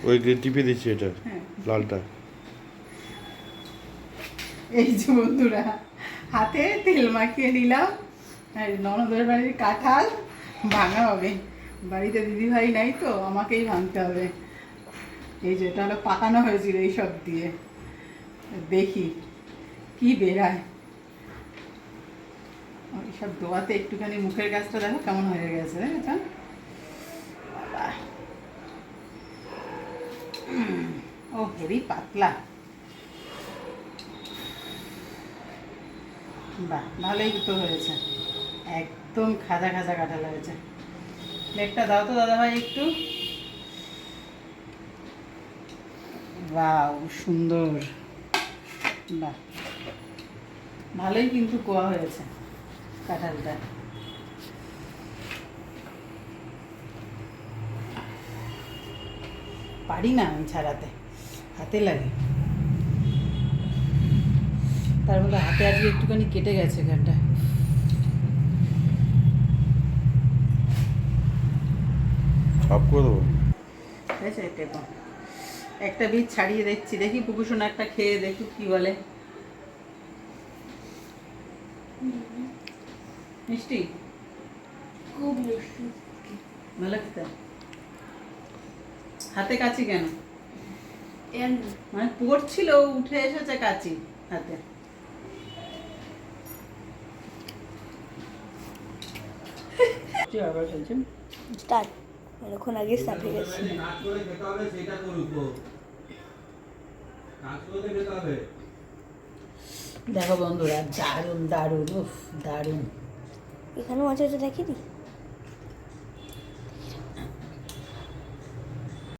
ওই যে টিপে দিচ্ছি এটা লালটা। এই যে বন্ধুরা হাতে তেল মাখিয়ে নিলাম। আর ননদের বাড়ির কাঁঠাল ভাঙা হবে, বাড়িতে দিদিভাই নাই তো আমাকেই ভাঙতে হবে। এই যে এটা হলো পাকানো হয়েছিল এইসব দিয়ে, দেখি কি বেরায়। এইসব দোয়াতে একটুখানি মুখের গাছটা দেখো কেমন হয়ে গেছে এটা। ও হেভি পাতলা, বাহ ভালোই তো হয়েছে, একদম খাজা খাজা কাঁঠাল হয়েছে। প্লেটটা দাও তো দাদা ভাই একটু। বাহ সুন্দর, বাহ ভালোই কিন্তু কোয়া হয়েছে কাঁঠালটা। পারি না আমি ছাড়াতে, হাতে লাগে। তার মধ্যে হাতে আজকে একটুখানি কেটে গেছে এখানটা। সাফ করে দেবো। হয়েছে টেপো, একটা বীজ ছাড়িয়ে দেখছি, দেখি পুকুসোনা একটা খেয়ে দেখি কি বলে। মিষ্টি, খুব মিষ্টি। ভালো খেতে। হাতে কাচি কেন? এমনি মানে পড়ছিল, উঠে এসেছে কাচি হাতে। কি আবার চলছে? স্টার্ট, অনেকক্ষণ আগে স্টার্ট হয়ে গেছে। দেখো বন্ধুরা, দারুণ দারুণ, উফ দারুণ। এখানেও আছে, এটা দেখিনি।